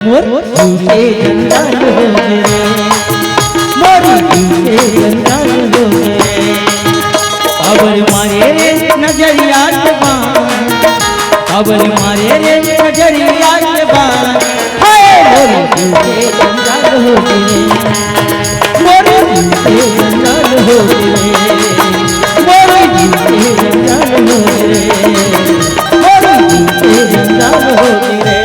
मोर झूठे जंजाल हो गए, मोर झूठे जंजाल हो गए। खबर मारे रे नजरिया के बान, खबर मारे रे नजरिया के बान। हाय मोर झूठे जंजाल हो गए, मोर झूठे जंजाल हो गए, मोर झूठे जंजाल हो गए, मोर झूठे जंजाल हो गए।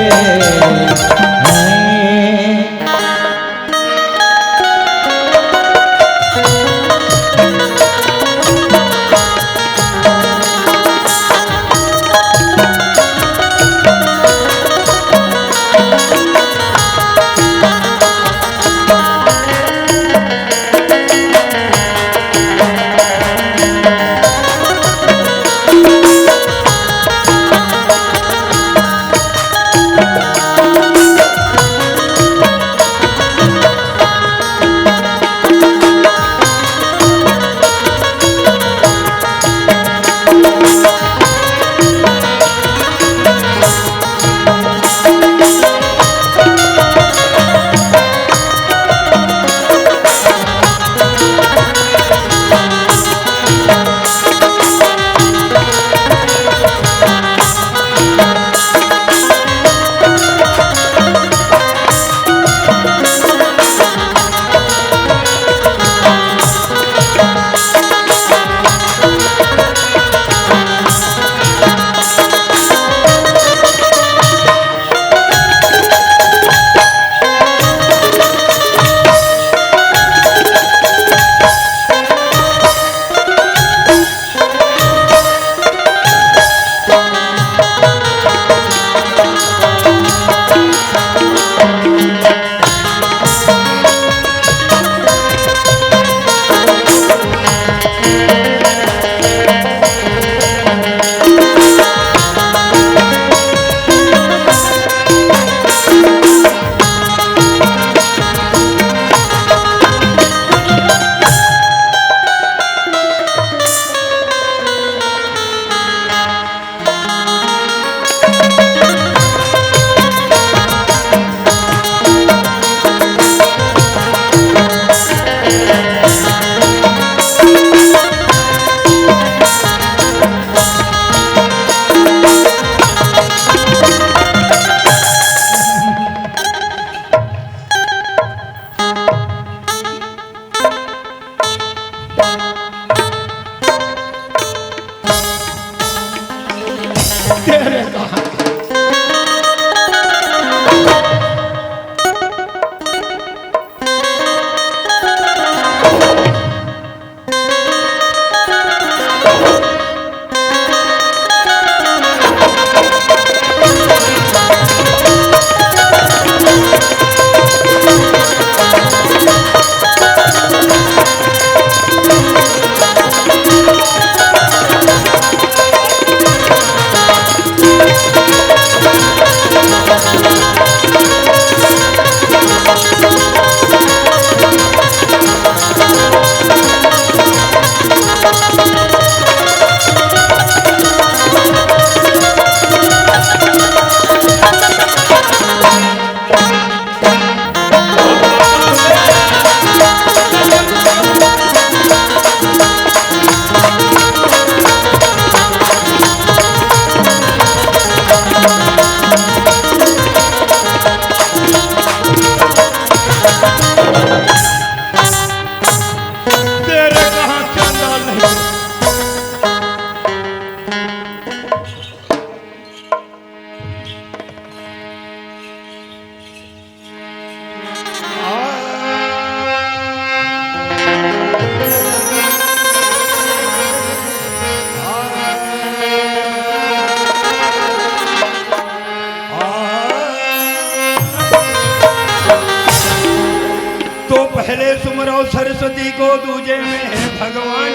पहले सुमरो सरस्वती को, दूजे में भगवान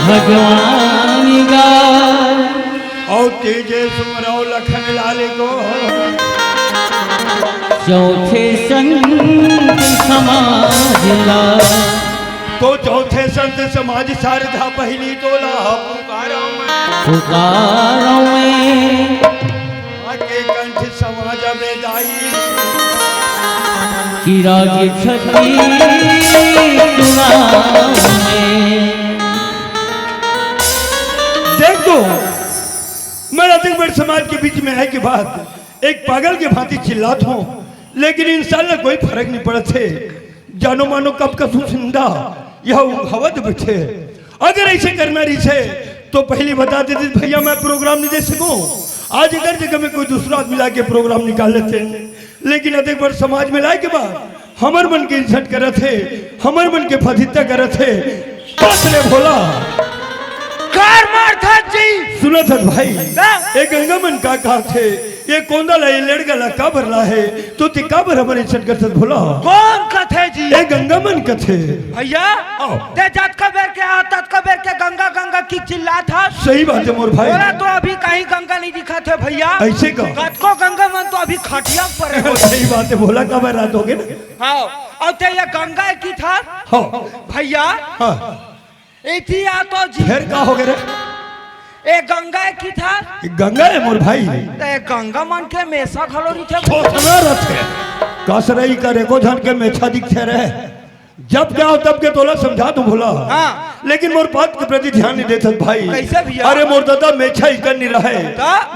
भगवान का, और तीजे सुमरो लखन लाल को, चौथे संत समाज ला, तो चौथे संत समाज शारदा पहली तोला पुकारों में आके कंठ समाज में दाई कि राज छठी देख दो, मैं राजगढ़ समाज के बीच में है के बाद एक पागल के भांति चिल्लात हूँ, लेकिन इंशाल्लाह कोई फर्क नहीं पड़त है। जानो मानो कब का सुंदा यह हवद बैठे। अगर ऐसे करना रही है तो पहले बता देते भैया मैं प्रोग्राम नहीं दे सकूं। आज अगर जगह में कोई दूसरा आदमी ला के प्रोग्राम निकाल लेते हैं, लेकिन अधिक बार समाज में लाए के बाद हमर मन के इंसल्ट करत है, हमर मन के फजिता करत है। कसले भोला कार मार था जी। सुनो था भाई, एक गंगा मन का कहा थे ये कोंदा ला ये लड़का ला का भरला है तो ती का भर हमारे इंसल्ट करत भोला। कौन कथे जी? ये गंगा मन कथे भैया ते जात का बेर के आतात का बेर के गंगा गंगा की चिल्ला था। सही बात है मोर भाई। बोला तो अभी कहीं गंगा नहीं दिखा थे भैया। ऐसे का को गंगा मन तो अभी खटिया पर है। सही बात है भोला का बार रात हो गए ना। हाँ और ते ये गंगा की था हाँ भैया। हाँ इथी आ तो जी फिर का हो गया रे? ए गंगा की था। गंगा है मोर भाई। ते गंगा मन के मेसा खलोरी थे। सोचना रथे कसरई करे को धन के मेछा दिखते रहे। जब क्या हो तब के तोला समझा तू भोला। हाँ लेकिन मोर बात के प्रति ध्यान नहीं देता भाई। कैसे भैया? अरे मोर दादा मेछा ही कर नहीं रहे,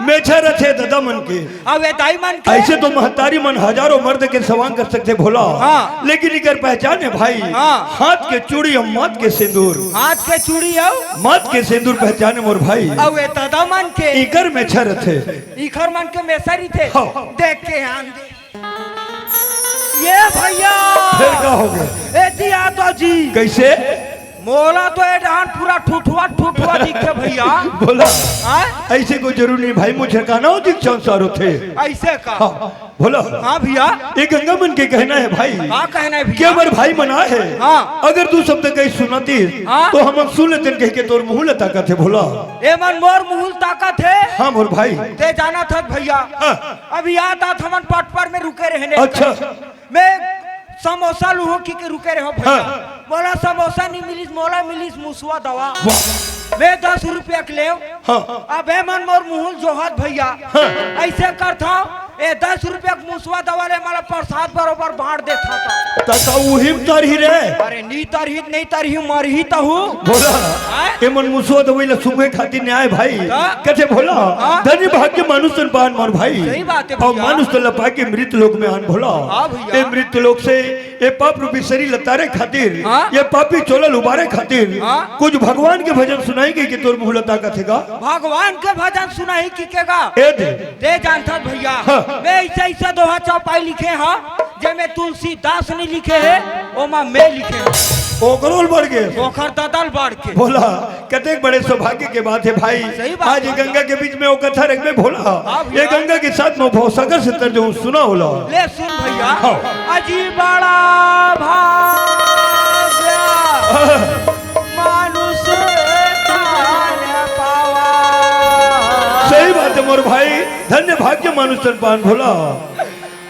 मेछा रखे दादा मन के। अब ये दाई मन के ऐसे तो महतारी मन हजारों मर्द के सवांग कर सकते भोला। हाँ। लेकिन इकर पहचान है भाई। हाँ। हाथ के चूड़ी और माथ के सिंदूर। हाथ के चूड़ी आओ माथ के सिंदूर पहचान है मोर भाई। अब ये दादा मन के इकर मेछा रथे इखर मन के मेसरी थे। हाँ। देख के आन दे ये भैया। फिर का हो गया? ए दिया तो जी कैसे मोला तो ए डान पूरा ठुठुआ दिखे भैया। बोला हाँ? ऐसे कोई जरूरी नहीं भाई, मुझे कहना हो दिख संसार थे। ऐसे का हाँ, बोला हाँ भैया। ये गंगा मन के कहना है भाई। हाँ कहना है क्या भैया। मर भाई मना है। हाँ। अगर तू शब्द कहीं सुनाती हाँ। तो हम सुन लेते कह के तोर मुंह लता का थे भोला। ए मन मोर मुहुल ताकत है। हाँ मोर भाई। ते जाना था भैया। हाँ। अभी आता था मन पट पर में रुके रहने। अच्छा मैं समोसा लूहो की के रुके रहो भैया। हाँ। बोला समोसा नहीं मिलिस मोला मिलिस मुसवा दवा। वाह। मैं 10 रुपया के ले। हाँ। अब है मन मोर मुहुल जोहत भैया। हाँ। ऐसे करता ए 10 रुपया के मुसवा दवा ले माला प्रसाद बरोबर बांट देता था। तका उहिम तर ही रे। अरे नी तरही नहीं तरही मर ही तो हूँ। बोला हाँ? ए मन मुसो तो वही सुबह खातिर न्याय भाई। हाँ? कैसे भोला हाँ? धन्य भाग्य मानुष पान मोर भाई। सही बात है और भैया। मानुष तो लपा के मृत लोक में आन भोला। हाँ भैया। ए मृत लोक से ये पाप रूपी शरीर लतारे खातिर हाँ? ये पापी चोलल उबारे खातिर हाँ? कुछ भगवान के भजन सुनाएंगे कि तोर मुंह लता का थेगा। भगवान के भजन सुना ही की केगा। ए दे दे जानता भैया। हाँ। मैं ऐसे दोहा चौपाई लिखे हा जे में तुलसीदास ने लिखे है ओमा मैं लिखे है। ओकरोल बढ़ गए ओखर ददल बढ़ के। भोला कहते बड़े सौभाग्य के बात है भाई। सही बात आज ये है। गंगा के बीच में वो कथा रख में भोला हाँ भैया। ये गंगा के साथ में भौसागर से तर जो सुना होला। ले सुन भैया। हाँ। अजी बड़ा भाग्य मानुष तारे पावा। सही बात है मोर भाई, धन्य भाग्य मानुष पान भोला।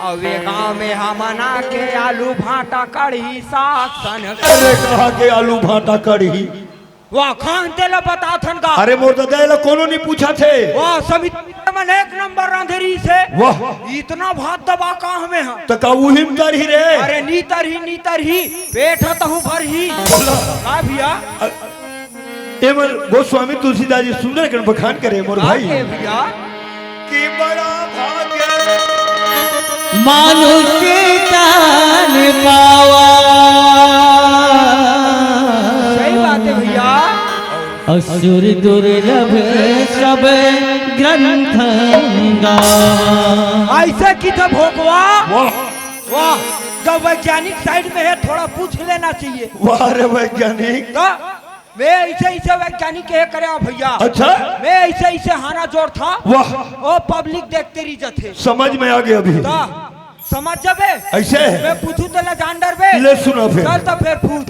अवे गाँव में हमना के आलू भाटा कढ़ी साग सन। अरे कहा के आलू भाटा कड़ी। वाह खान तेला बता थन का। अरे मोर दादा कोनो नहीं पूछा थे। वाह सभी मन 1 नंबर रांधेरी से। वाह इतना भात दबा का हमें है। तो का उहिम तर ही रे। अरे नीतर ही पेट हतहु भर ही। बोला का भैया ए मोर गोस्वामी तुलसीदास जी सुंदर कर बखान करे मोर भाई आके भैया। कि बड़ा भाग्य मानुष तन पावा। सही बात है भैया। असुर दुर्लभ सब ग्रंथ गावा। ऐसे की था भोगवा। वाह वाह जब वैज्ञानिक साइड में है थोड़ा पूछ लेना चाहिए। वाह रे वैज्ञानिक। तो मैं ऐसे वैज्ञानिक है करे भैया। अच्छा मैं ऐसे हाना जोड़ था। वाह ओ पब्लिक देखते रही जाते। समझ में आ गया अभी। तो समझ जाबे ऐसे मैं पूछू तो ले जान डर बे। ले सुना फिर। चल तो फिर पूछ।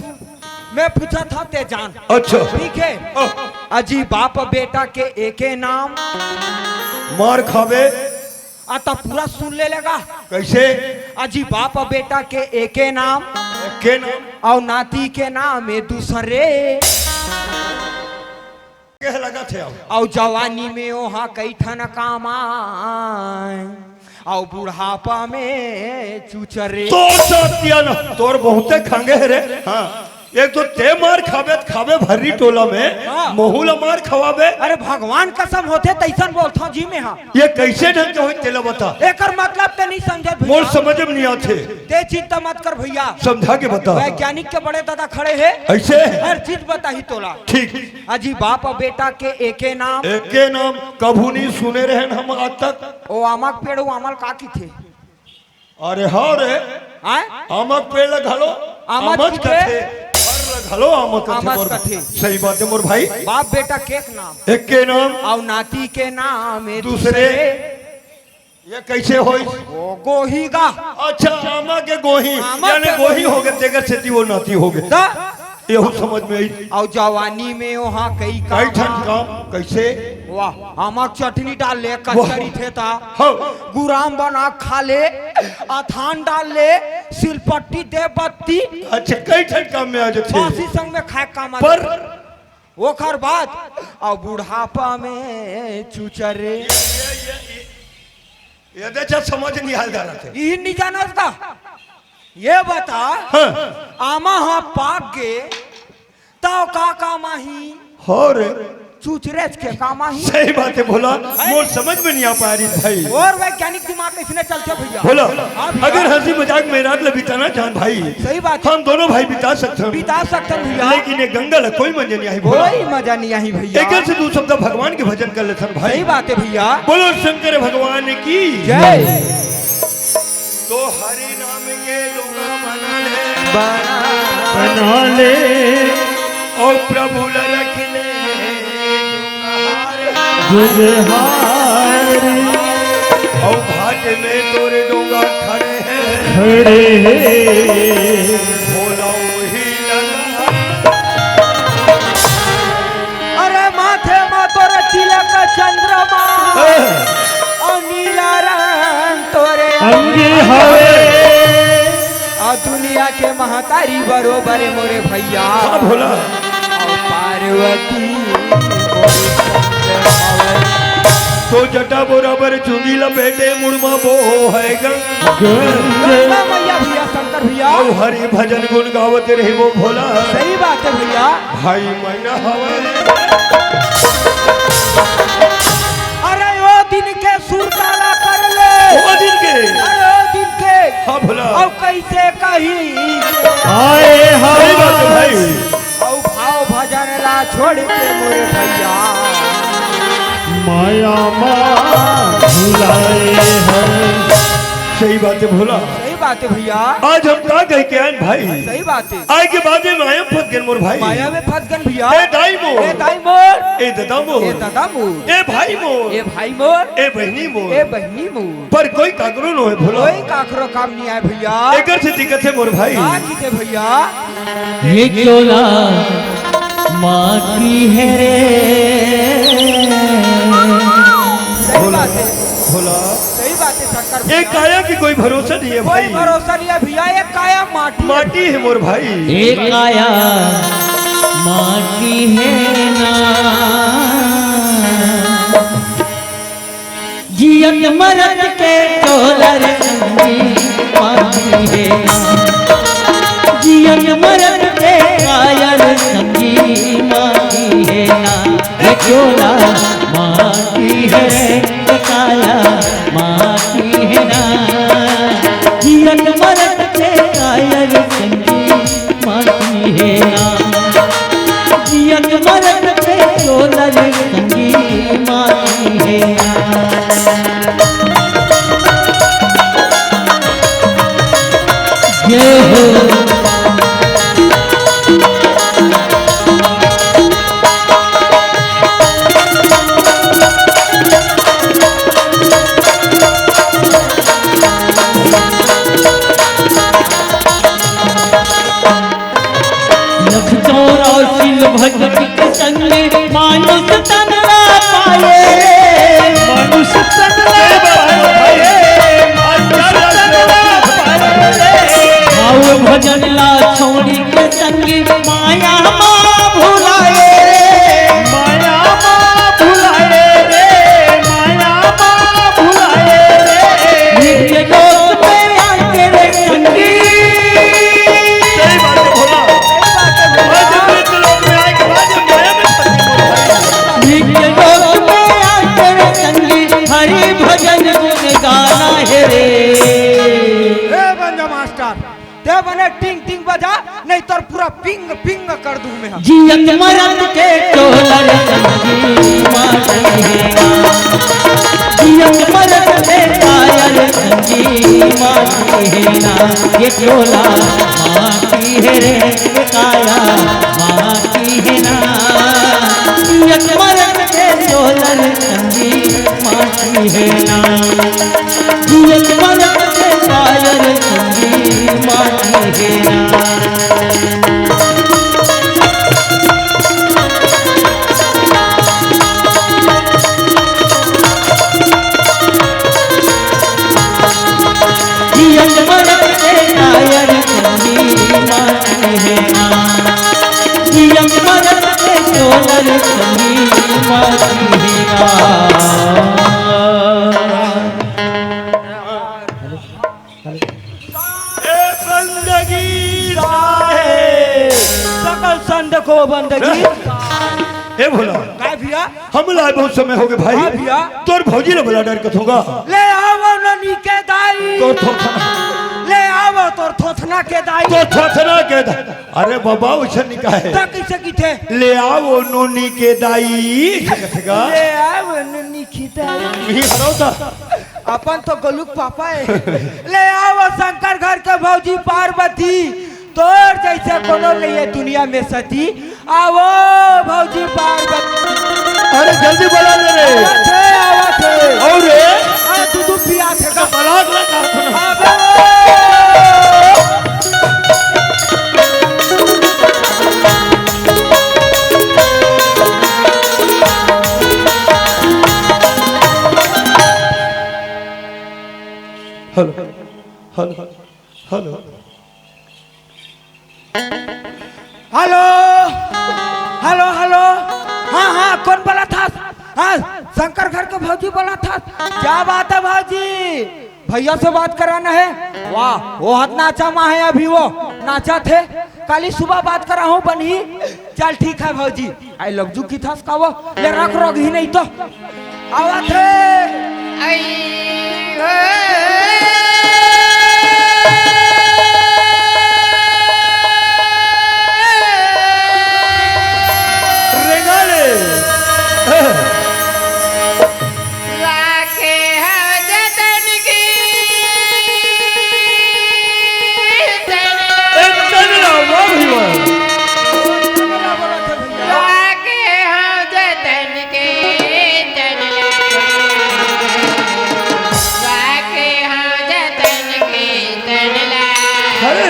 मैं पूछा था ते जान। अच्छा ठीक है। अजी बाप बेटा के एके नाम। मार खावे आता पूरा सुन ले लेगा। कैसे अजी बाप बेटा के एके नाम के नाम और नाती के नाम है दूसरे। कह लगा थे आप। और जवानी में वहाँ कई ठन काम आए। और बुढ़ापा में चुचरे। तो सत्या ना तोर बहुते खांगे है रे। हाँ एक तो ते मार खावे खावे भरी टोला में हाँ। मोहूला मार खवावे। अरे भगवान कसम होते तैसन बोलता जी में। हाँ ये कैसे ढंग के होई तेला बता। एकर मतलब ते नहीं समझे मोर भैया। समझ में नहीं आते। ते चिंता मत कर भैया, समझा के बता। वैज्ञानिक के बड़े दादा खड़े हैं, ऐसे हर चीज बता ही तोला। ठीक अजी बाप और बेटा के एके नाम। एक के नाम कभू नहीं सुने रहे हम आज तक। ओ आमक पेड़ वो अमल का की थे। अरे हाँ रे आए आमक पेड़ लगालो आमक आमच की का थे? थे और लगालो आमक का आमच थे का थे। सही बात है मोर भाई। बाप बेटा के एक नाम एक के नाम और नाती के नाम है दूसरे। ये कैसे होई। वो गोहीगा। अच्छा आमा के गोही आमा यानी के गोही हो गए तेगर से वो नाती हो गए। दा यही समझ में आई। और जवानी में वहाँ कई कई ठन काम। काम कैसे। वाह आमक चटनी डाल ले, कचरी थे ता हाँ गुराम बना खा ले, अथान डाल ले, सिलपट्टी दे बत्ती, अच्छा कई ठन काम में आ जाते फांसी संग में खाए काम। पर ओखर बाद और बुढ़ापा में चुचरे। ये देखा समझ नहीं हाल जा रहा थे। यही नहीं जाना था। ये बता हाँ आमा हाँ पाक गे तो का कामा ही और चुचरेच के कामा ही। सही बात है बोला। मोर समझ में नहीं आ पा रही भाई। और वैज्ञानिक दिमाग इसने चलते भैया। बोला हाँ भैया। अगर हंसी मजाक में रात ले बिताना चाहन भाई सही बात है। हम दोनों भाई बिता सकते हैं बिता सकते हैं भैया, लेकिन ये गंगल है कोई मजा नहीं आई। बोला कोई मजा नहीं आई भैया। एक से दू शब्द भगवान के भजन कर लेते भाई। सही बात है भैया। बोलो शंकर भगवान की जय। तो हरि नाम के डोंगा बना ले बना ले और प्रभु ल रख ले गुजहार और भाट में तोरे डोंगा खड़े हैं खड़े भोला वही लगा। अरे माथे मा तोरे तिलक चंद्रमा और नीला रंग तोरे अंगी हवे और दुनिया के महतारी बरोबर मोरे भैया। हाँ भोला और पार्वती तो जटा बराबर चुंगी लपेटे मुड़मा वो है गंगा गंगा मैया भैया, शंकर भैया। और हरि भजन गुण गावत रहे वो भोला। सही बात है भैया। भाई मैना हवा अरे वो दिन के सुर काला कर ले। वो दिन के अरे वो दिन के हाँ भोला और कैसे कही आए सही बात है भाई। और भाव भजन ला छोड़ के मोरे भैया। माया माँ भुलाए हैं। सही बात है भोला। सही बात है भैया। आज हम का कह के आए भाई। सही बात है। आए के बाद में माया फंस गए मोर भाई। माया में फंस गन भैया। ए दाई मोर ए दाई मोर, ए दादा मोर ए दादा मोर, ए भाई मोर ए भाई मोर, ए बहनी मोर ए बहनी मोर। पर कोई काकरो न है भोला। कोई काकरो काम नहीं आए भैया। एकर से दिक्कत है मोर भाई। का की थे भैया। ये चोला माटी है रे। सही बात है, भोला सही बात है शंकर एक भैया। काया की कोई भरोसा नहीं है कोई भाई। भरोसा नहीं है भैया। एक काया माटी है। माटी है मोर भाई। एक आया माटी है ना जियत मरद के चोलर संगी माटी है ना जियत मरद के कायर संगी माटी है ना। ये चोला माटी है रे काया माटी है ना जियत मरद के कायर संगी माटी है ना जियत मरद के चोलर संगी माटी है ना। जय हो भगवती के संग मानुष तन ला पाए मानुष तन ला पाए भाव भजन मास्टर दे बने टिंग टिंग बजा, नहीं तो पूरा पिंग पिंग कर दूं मैं। जियत मरद के टोलर संगी माटी है ना, जियत मरद के कायल संगी माटी है ना, ये टोला माटी है रे ये काया माटी है ना, जियत मरद के टोलर संगी माटी है ना, जियत मरद के कायल संगी माटी है ना। सकल संद को बंदगी ए भोला काय भैया हम लाए बहुत समय हो गए भाई। हाँ भैया। तोर भौजी ने बोला डर कथ होगा ले आओ ननी के दाई, तो थोथना ले आओ तोर थोथना के दाई, तो थोथना के दाई। अरे बाबा उछन निकाहे तो किसे की थे ले आओ नोनी के दाई कथगा ले आओ ननी की दाई। मी हरोता अपन तो गोलुक पापा है। ले आओ शंकर घर के भौजी पार्वती, तोर जैसे कोनो नहीं है दुनिया में सती। आओ भौजी पार्वती, अरे जल्दी बोला रे आवत है और रे दूध पिया थे का बलाक लगा hello hello hello hello hello hello, हाँ हाँ कौन बोला था? हाँ शंकर घर के भौजी बोला था। क्या बात है भौजी, भैया से बात कराना है? वाह वो हाथ नाचा माँ है, अभी वो नाचा थे, कल सुबह बात करा हूँ बनी। चल ठीक है भौजी, आई लव यू की था का वो ले रख रोग ही नहीं तो आवा थे।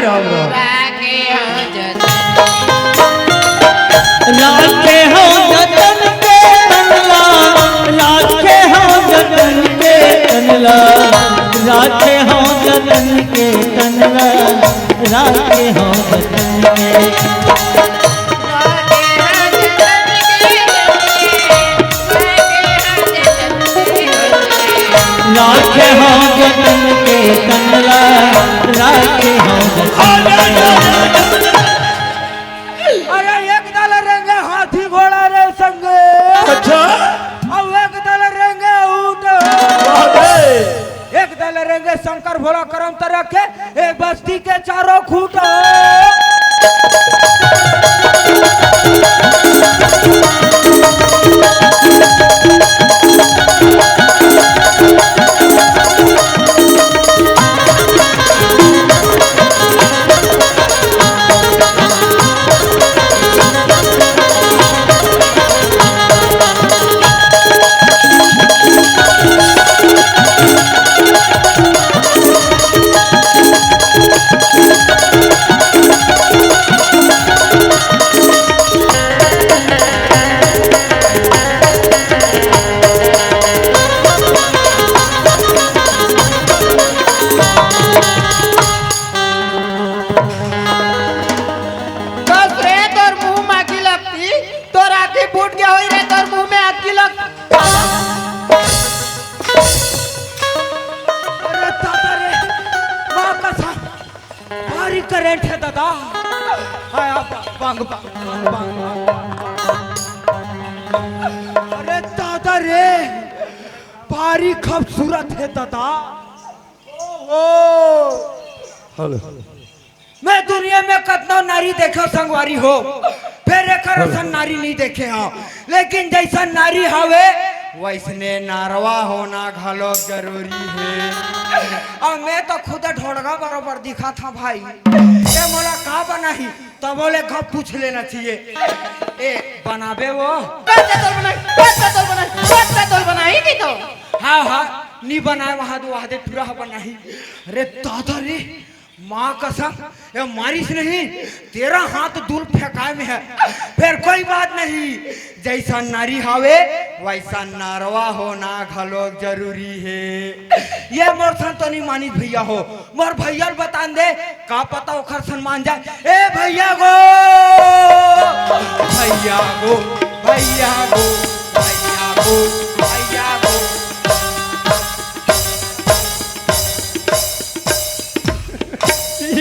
राम राम लाखे हो जतन के तनला, लाखे हो जतन के तनला, लाखे हो जतन के तनला, लाखे हो जतन के लाखे हो जतन के तनला, लाखे हो जतन के। अरे एक दल रेंगे हाथी घोड़ा रे संगे, अच्छा अब एक दल रेंगे ऊंट, एक दल रेंगे शंकर भोला करम तरह के ए बस्ती के चारों खूट। करेंट है दादा, आया बांग बांग बांग। अरे दादा रे भारी खूबसूरत है दादा। ओ हेलो मैं दुनिया में कतना नारी देखो संगवारी हो, फिर एक असन नारी नहीं देखे हो, लेकिन जैसा नारी हवे वैसने नारवा होना घलो जरूरी है। और मैं तो खुद ढोड़गा बरोबर दिखा था भाई, ये मोला कहा बनाही तो बोले कब पूछ लेना चाहिए। ए बनाबे वो बनाई थी तो हाँ हाँ नहीं बनाए वहां दो वहां दे पूरा बनाही। अरे दादा रे माँ कसम ये मारिस नहीं, तेरा हाथ दूर फेंकाए में है। फिर कोई बात नहीं, जैसा नारी हावे वैसा नारवा होना घलो जरूरी है। ये मोर सन तो नहीं मानी भैया हो, मोर भैया बता दे का पता ओखर सम्मान जाए। ए भैया गो भैया गो भैया गो भैया गो भैया गो।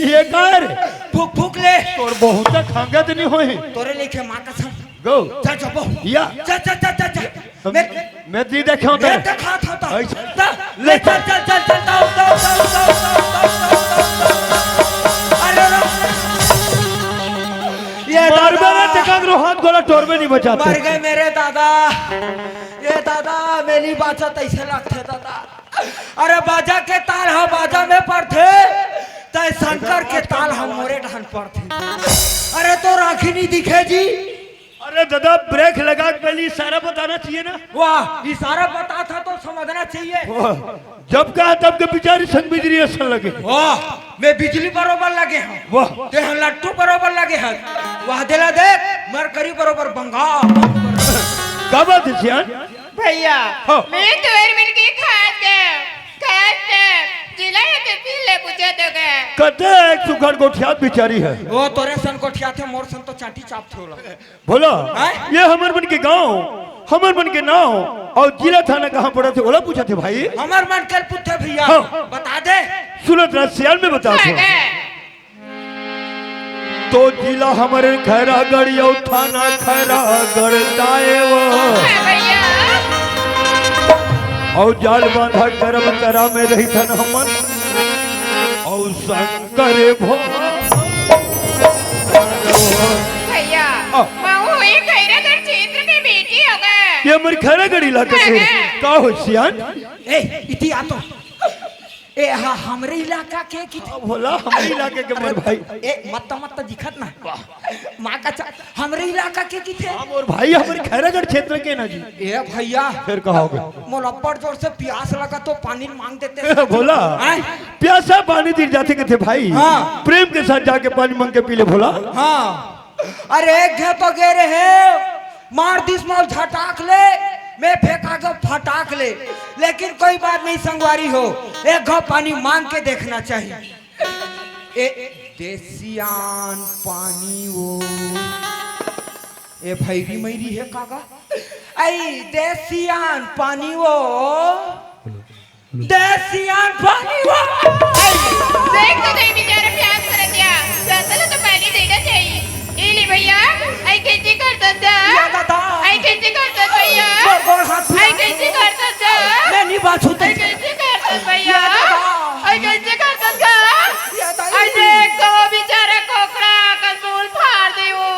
ये कर फूक फूक ले और बहुत खंगत नहीं होई तोरे लेके माँ कसम। गो चल चल या चल चल चल चल चल मैं दी देखा मैं देखा था तो ऐसा। ले चल चल चल चल दाओ दाओ दाओ दाओ अरे ये मार मेरे टिकाग्रो हाथ गोला टोर में नहीं बचाते। मर गए मेरे दादा, ये दादा मेरी बाजा ऐसे लगते दादा। अरे बाजा के ताल हम बाजा में पड़ते तय शंकर के ताल हम मोरे ढान पड़ते। अरे तो राखी नहीं दिखे जी। अरे दादा ब्रेक लगा के पहले इशारा बताना चाहिए ना। वाह इशारा बता था तो समझना चाहिए। जब कहा तब के बेचारी संग बिजली असन लगे। वाह मैं बिजली बरोबर लगे हूँ, वाह ते हम लट्टू बरोबर लगे हैं। वाह दिला देख मरकरी बरोबर बंगा क्या बात है सियान? भैया हाँ। मैं तो एर मिल के खास जिला के पीले पूछे तो गए कते एक सुखर गोठियात बेचारी है। वो तोरे सन कोठिया थे मोर सन तो चाटी चाप थे होला। बोला हैं? ये हमर बन के गांव हमर बन के नाव और जिला थाना कहाँ पड़ा थे ओला पूछा थे भाई। हमार मन कर पुत्ते भैया हाँ। बता दे। सुनत रात सियान में बता थे तो जिला हमारे खैरा गढ़ी और थाना खैरा गढ़ताए वो भैया और जाल बांधा करम करा में रही थन हमन और शंकर भो भैया मैं एक खैरागढ़ क्षेत्र के बेटी हो गए। ये हमारी खैरा गढ़ी इलाका से का हो सियान? ए इति आ तो ए हाँ हमरे इलाका के की बोला हमारे इलाके के मर भाई ए मत दिखत ना माँ का हमरे इलाका के की थे। और भाई हमारे खैरागढ़ क्षेत्र के ना जी। ए भैया फिर कहोगे मोलप्पर जोर से प्यास लगा तो पानी मांग देते। बोला हैं? प्यासा पानी दी जाते के थे भाई। हाँ। प्रेम के साथ जाके पानी मांग के पी ले। बोला हाँ अरे घे तो गे रहे मार दिस मोल झटाक ले मैं फेंका के फटाक ले, लेकिन कोई बात नहीं संगवारी हो एक घप पानी मांग के देखना चाहिए। ए देसियान पानी वो ए भैरी मैरी है काका आई देसियान पानी वो देसियान पानी वो देख तो कहीं बेचारा प्यास कर दिया चलो तो पानी देना चाहिए। इली भैया आई कैसे कर सकता आई कैसे कर सकता भैया आई कैसे कर सकता मैं नहीं बात होता आई कैसे कर सकता भैया आई कैसे कर सकता आई देख तो वो बेचारा कोकड़ा कसूल फाड़ दे वो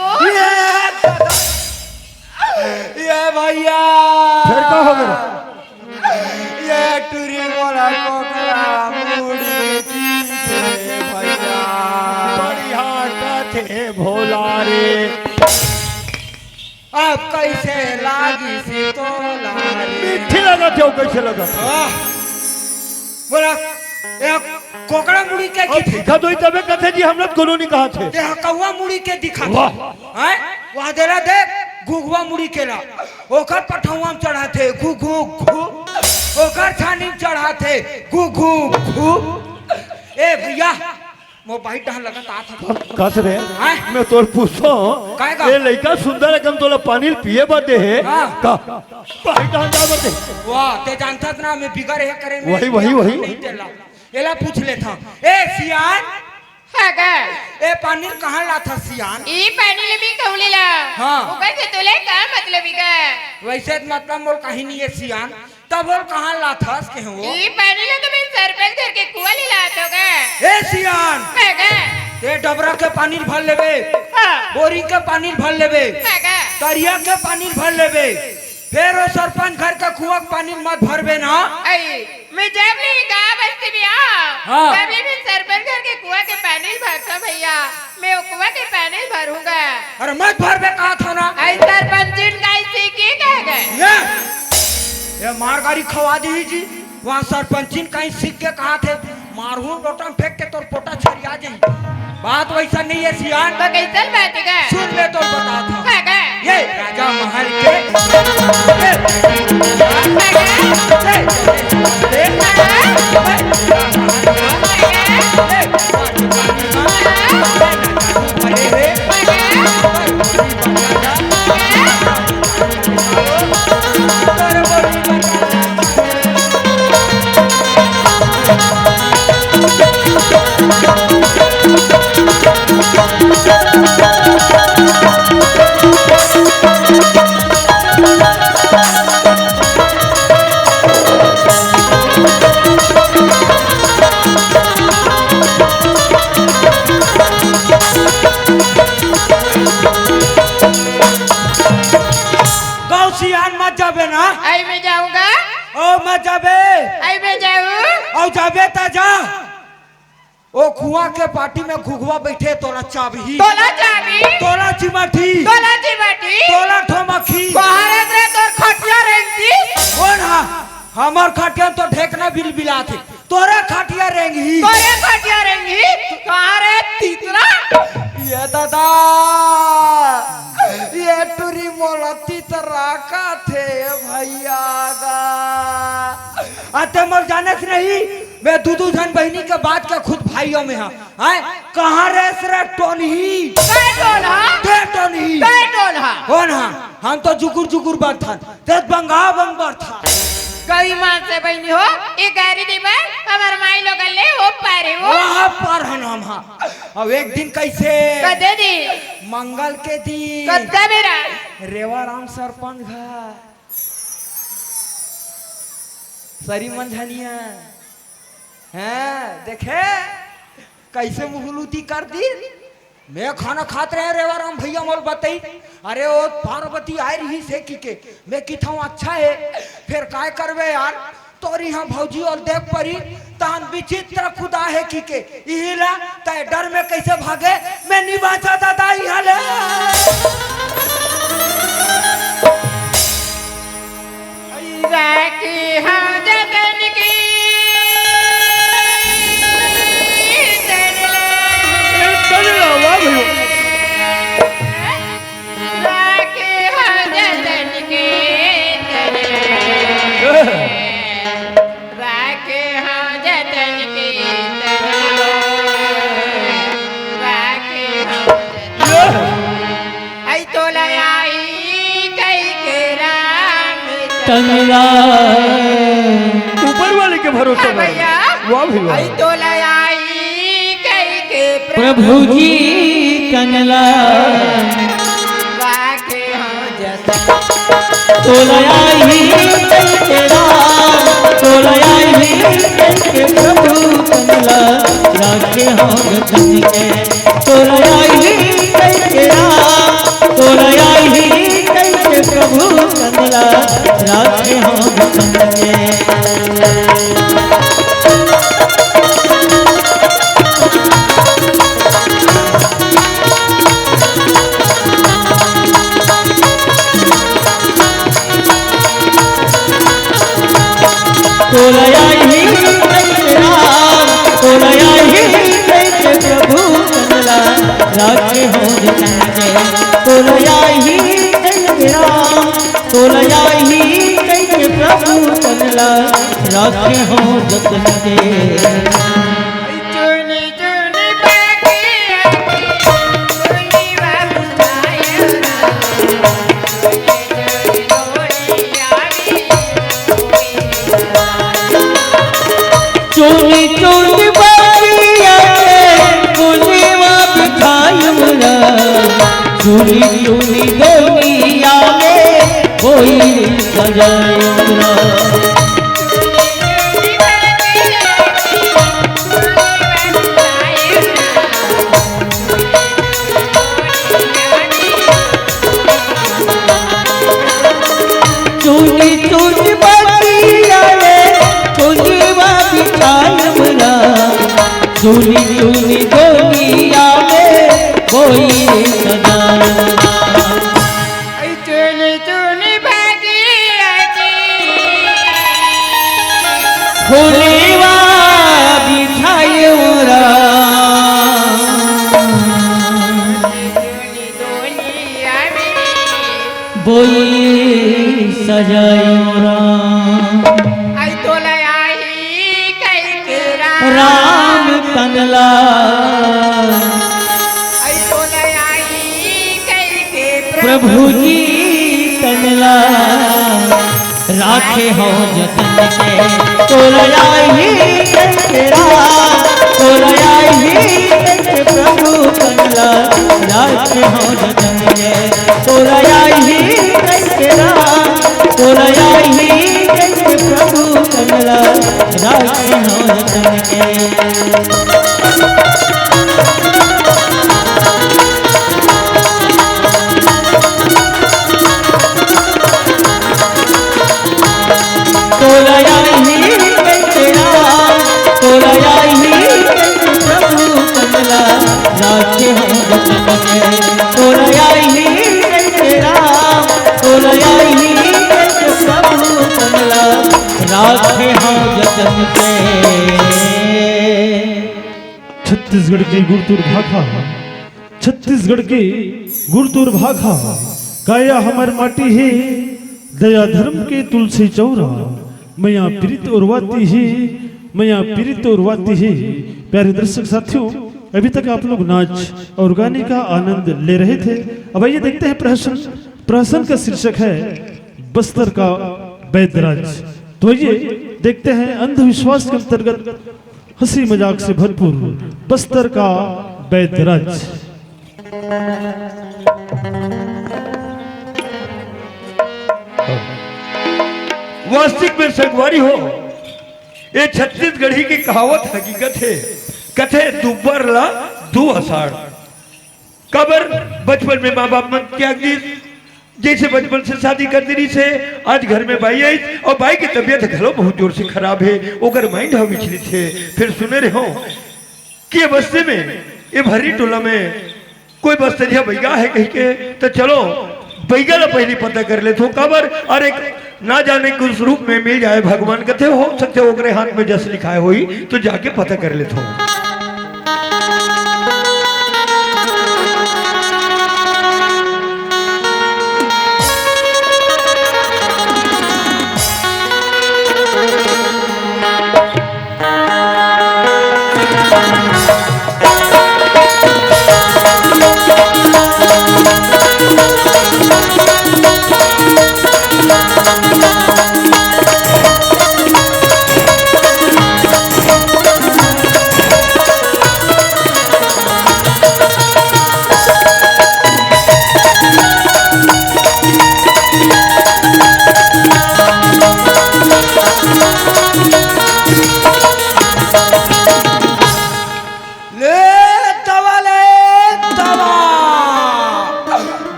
ये भैया फिर कहोगे ये टूरी वाला कोकड़ा मुड़ी पीछे भैया बढ़िया कथे भोला रे अब कैसे लागी सी तो लारी मीठी लगा थे कैसे लगा बोला एक कोकड़ा मुड़ी के और दिखा तो तबे कथे जी हम लोग दोनों ने कहा थे। ये कौवा मुड़ी के दिखा वाह। हैं वहां देला देख घुघवा मुड़ी केला ओकर पठौवा में चढ़ाते घु घु घु ओकर छानी में चढ़ाते घु घु घु। ए भैया मोबाइल डहां लगत आ था कस रे हैं? मैं तोर पूछो काय का? ये लड़का सुंदर एकदम तोला पानी पिए बदे है हाँ। का भाई कहां जा बदे वाह ते जानता ना मैं बिगर है करे में वही। नहीं देला एला पूछ ले था ए सियान हागा ए पानी कहां ला था सियान ई पानी ले भी कहलेला हाँ। ओकर से तोले का मतलब का वैसे तो मतलब मोर कहीं नहीं है सियान तब और कहां ला था के हो ई पानी ले तो मैं सरपंच घर के कुआं ले लात होगा ए सियान ते डबरा के पानी भर लेबे, हाँ बोरिंग के पानी भर लेबे, काका करिया के पानी भर लेबे, फिर वो सरपंच घर का कुआं के पानी मत भरबे ना। मैं जब ले गाँव बस्ती में हाँ। तब ले मैं सरपंच घर के कुआं के पानी भरता भैया, मैं वो कुआं के पानी भरूंगा। अरे मत भरबे कहा था ना। आई सरपंच कैसे के कह गए? ये मार गाड़ी खवा दी जी, वहाँ सरपंचिन कहीं सीख के कहा थे मारू लोटा में फेंक के तोर पोटा छरिया जाई। बात वैसा नहीं है सियान। तो कैसे बात है? सुन ले तो बता था काका ये राजा महल के आई मैं जाऊंगा। ओ मत जाबे। आई मैं जाऊं। और जाबे ता जा। ओ कुआं के पार्टी में घुघवा बैठे तोला चाबी, तोला चाबी, तोला चिमटी, तोला चिमटी, तोला ठोमखी। बाहर रे तो खटिया रेंगी। कौन हा? हमार खटिया तो ढेकना बिल बिला थे, तोरे खटिया रेंगी। तोरे खटिया रेंगी। कहाँ रे तीतरा? ये दादा ये टूरी मोलती तरह का थे भैया गा। आते मर जाने से नहीं, मैं दूधू जन बहनी के बात का खुद भाइयों में हाँ। कहाँ रेस रे टोनी? काय टोला? ते टोनी? काय टोला? कौन हाँ? हम तो जुगुर जुगुर बर्थन, ते बंगा बंगर था। गई मां से बहनी हो, ये गाड़ी दी बार हमार माई लोग ले हो पारे हो। वहाँ पर हन हम हाँ। अब एक दिन कैसे? कदे दी? मंगल के दिन। कद्दा मेरा? रेवाराम सरपंच घर सरी मंझनिया हैं देखे कैसे मुहलूती कर दी। मैं खाना खाते रहे रेवाराम भैया मोल बताई, अरे वो पार्वती आई रही से की मैं किथा अच्छा है, फिर काय करवे यार तोरी यहाँ भौजी और देख परी तान विचित्र खुदा है की के इहिला तय डर में कैसे भागे, मैं नहीं बाचा दादा यहाँ ले। राखी हम जतन की राखी हम जतन की राखी हम जतन की राखी हम आई तो लाई कई के राम तंगला ऊपर वाले के भरोसे हाँ भैया। वाह भैया। आई तो लाई कई के प्रभु जी कंगला राखे हम जतन तोलया ही तेरा तोलया ही के प्रभु कंगला राखे हम जतन के तोलया ही तेरा तोलया ही के प्रभु कंगला राखे हम जतन के। तोलया ही राम तोलया ही प्रभु कंगला राखे हो जतन के तोलया ही राम तोलया ही प्रभु कंगला राखे हो जतन के। चुनी चुनी बाकी चुनी बाबू आयो चुनी चुनी आवी चोरी चोरी बारिया के बुलेवा बिठायूरा चोरी चोरी दुनिया में कोई सजायूरा जाई राम आई तो लयाई कई के राम तनला आई तो लयाई कई के प्रभु जी तनला राखे हो जतन के तोलया ही तेरा तोलया ही प्रभु तनला राखे हो जतन के तोलया ही तेरा तोलया ही प्रभु तनला राखे हो जतन के तोलया ही तेरा तोलया ही प्रभु कमला राखे हो जतन के तोलया ही तेरा तोलया ही प्रभु कमला राखे हो जतन के। छत्तीसगढ़ की गुरतुर भाखा छत्तीसगढ़ की गुरतुर भाखा काया हमार माटी है दया धर्म के तुलसी चौरा मैया पीड़ित उर्वाती ही मैया पीड़ित उर्वाती ही। प्यारे दर्शक साथियों, अभी तक आप लोग नाच और गाने का आनंद ले रहे थे। अब आइए देखते हैं प्रहसन। प्रहसन का शीर्षक है बस्तर का वैद्यराज। तो आइए देखते हैं अंधविश्वास के अंतर्गत हंसी मजाक से भरपूर बस्तर का वैद्यराज। वास्तविक में संगवारी हो, ये छत्तीसगढ़ी की कहावत हकीकत है। कथे दुबर ला दो अषाढ़ कबर बचपन में माँ बाप मन त्याग दी, जैसे बचपन से शादी कर दी से आज घर में बाई आई और बाई की तबीयत घलो बहुत जोर से खराब है, ओकर माइंड हो विचलित है। फिर सुने रहे हो कि ये बस्ते में ये भरी टोला में कोई बस्तरिया बैगा है कहीं के, तो चलो बैगा ला पहले पता कर ले तो कबर और एक ना जाने के उस रूप में मिल जाए भगवान कथे हो सकते ओकरे हाथ में जस लिखाए हुई तो जाके पता कर ले तो।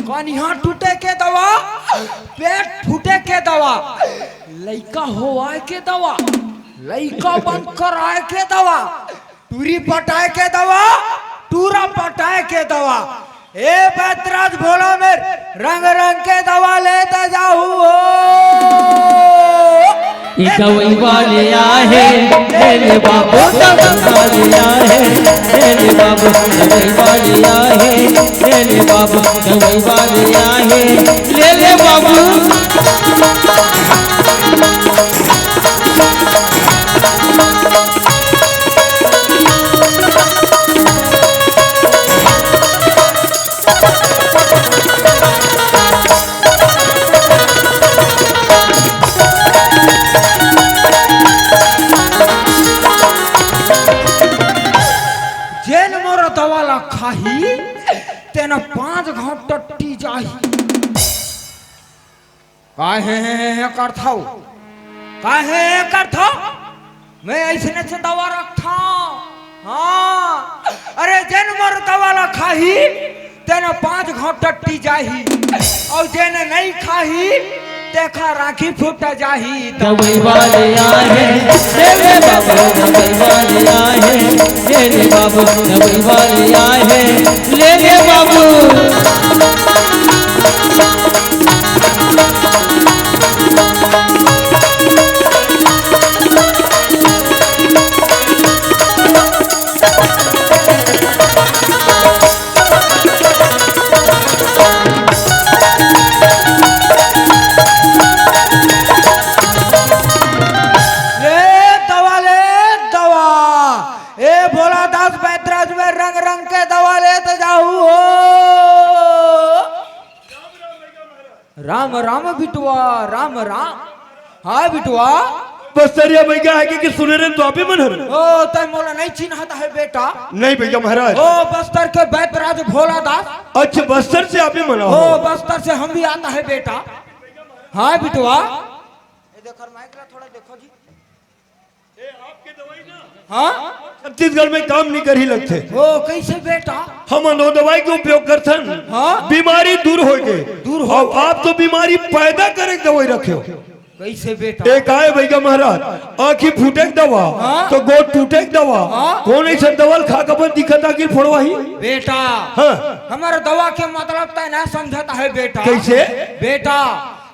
कनिहा टूटे के दवा, पेट फूटे के दवा, लइका होआए के दवा, लइका बंद कराए के दवा, टूरी पटाए के दवा, टूरा पटाए के दवा। ए बैतराज भोला मेर रंग रंग के दवा लेता जाऊ हो। दवाई वाले आए मेरे बाबू दवाई वाले आए मेरे बाबू दवाई वाले आए मेरे बाबू दवाई वाले आए ले ले बाबू। खाही तेना 5 घंटा टट्टी जाही। काहे करथाऊ काहे करथाऊ मैं ऐसने से दवा रखता। हाँ अरे जन मोर दवा ला खाही तेना 5 घंटा टट्टी जाही और जेने नहीं खाही देखा राखी फूट जाही। दवाई वाले आए मेरे बाबू दवाई वाले आए मेरे बाबू दवाई वाले आए ले ले बाबू। राम राम बिटुआ, राम राम। हाँ बिटुआ। बस्तरिया भैया है कि सुने रहे तो आप ही मनहर। ओ तय मोला नहीं चिन्हता है बेटा। नहीं भैया महाराज। ओ बस्तर के बैतराज भोला दास। अच्छा बस्तर से आप ही मना ओ बस्तर से हम भी आता है बेटा। हाँ बिटुआ। ये देखो माइक ला थोड़ा देखो जी। आपके दवाई ना हाँ छत्तीसगढ़ में काम नहीं कर ही लगते। ओ कैसे बेटा? हम अनो दवाई के उपयोग करथन। हाँ? बीमारी दूर हो गए। दूर हो और आप तो बीमारी पैदा करे दवाई रखे हो। कैसे बेटा? एक आए भैया महाराज आँखी फूटे दवा। हाँ? तो गोद टूटे दवा। हाँ? कौन ऐसा दवा खा कर दिखत आखिर फोड़वाही। बेटा हाँ? हमारे दवा के मतलब तय ना समझता है बेटा। कैसे? बेटा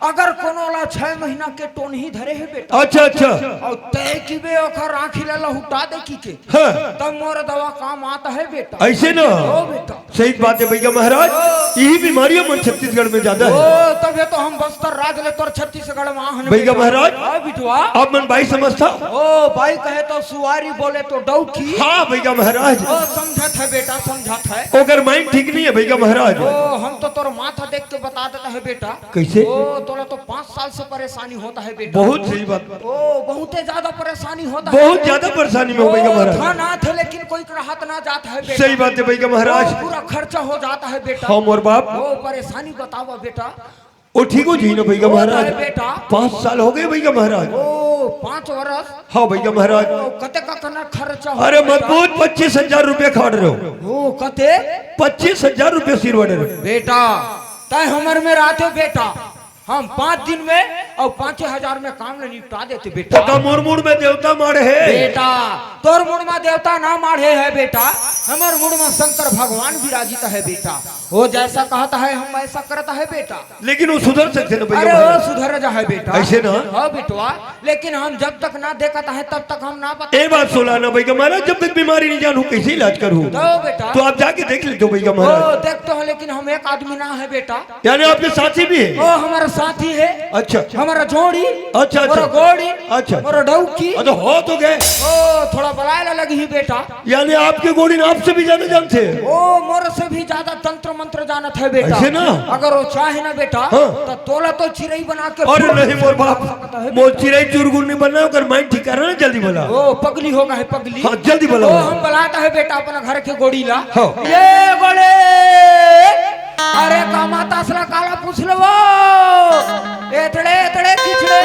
अगर कोनो ला 6 महीना के टोन ही धरे है बेटा। अच्छा अच्छा। और तय की बे ओखर आँखी ला लहुटा दे की के। हाँ? तब मोर दवा काम आता है बेटा। ऐसे ना ओ बेटा। सही बात है भैया महाराज। यही बीमारियां मन छत्तीसगढ़ में ज्यादा है। ओ तब ये तो हम बस्तर राज ले तोर छत्तीसगढ़ में आहन भैया महाराज। हाँ बिटुआ। आप मन भाई समझता। ओ भाई कहे तो सुवारी बोले तो डौकी। हाँ भैया महाराज। ओ समझत है बेटा समझत है। ओकर माइंड ठीक नहीं है भैया महाराज। ओ हम तो तोर माथा देख के बता देता है बेटा। कैसे? ओ तोला तो 5 साल से परेशानी होता है बेटा। बहुत सही बात। ओ बहुत ज्यादा परेशानी होता है। बहुत ज्यादा परेशानी में हो भैया महाराज। खाना थे लेकिन कोई राहत ना जाता है बेटा। सही बात है भैया महाराज। पूरा खर्चा हो जाता है बेटा। हम और बाप। ओ परेशानी बताओ बेटा। वो ठीक हो जी ना भैया महाराज। बेटा 5 साल हो गए भैया महाराज। ओ 5 वर्ष। हाँ भैया महाराज। ओ कते का कना खर्चा अरे मजबूत 25,000 रुपया खाड़ रहे हो। ओ कते 25,000 रुपया सिर वड़े रहे। बेटा तय हमर में रहते बेटा। हम 5 दिन में और 5,000 में काम ले निपटा देते बेटा। तो मोर मुड़ में देवता मारे है बेटा। तोर मुड़ में देवता ना मारे है बेटा। हमार मुड़ में शंकर भगवान विराजित है बेटा। वो जैसा कहता है हम ऐसा करता है बेटा। लेकिन वो सुधर सकते ना भैया अरे वो महाराज। सुधर जा है बेटा। ऐसे ना? हाँ बेटवा। लेकिन हम जब तक ना देखता है तब तक हम ना बता। एक बात सुना ना भैया महाराज। जब तक बीमारी नहीं जानू कैसे इलाज करूँ। तो बेटा तो आप जाके देख लेते हो भैया ओ महाराज। देखते हो लेकिन हम एक आदमी ना है बेटा। यानी आपके साथी भी है। ओ हमारा साथी है। अच्छा हमारा जोड़ी। अच्छा, अच्छा। मोरा गोड़ी। अच्छा। मोरा डौकी। तो हो तो गए। ओ थोड़ा बलायला लगी ही बेटा। यानी आपके गोड़ी आपसे भी ज्यादा जानते हैं। ओ मोर से भी ज्यादा तंत्र मंत्र जानत है बेटा। ऐसे ना? अगर वो चाहे ना बेटा हाँ? तो तोला तो चिरई बना के। अरे नहीं मोर बाप। मोर चिराई चुरगुन नहीं बनना कर माइंड ठीक करना जल्दी बोला। ओ पगली होगा है पगली। हाँ जल्दी बोला। ओ हम बुलाता है बेटा अपना घर के गोड़ी ला। हाँ। ये गोड़े अरे का माता सला काला पूछ लो वो एतड़े एतड़े किचड़े।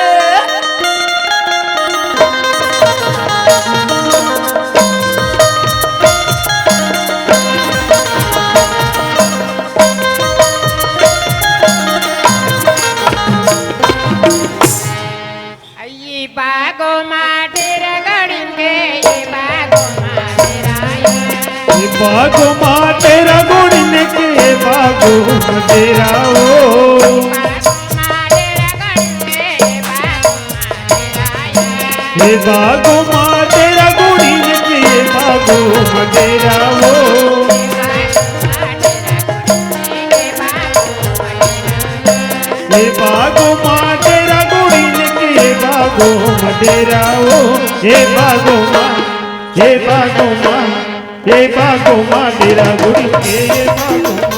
ये बागो माटेरा गड़िंगे ये बागो माटेरा ये बागो माँ तेरा गुड़िन के बागो तेरा ओ माटेरा गड़िंगे ये बागो माटेरा ये बागो माँ तेरा गुड़िन के बागो तेरा ओ ये बागो माँ तेरा गुड़िन के बागो तेरा ओ ये बागो माँ ये बागो माँ ये बागो माँ तेरा गुड़िन के ये बागो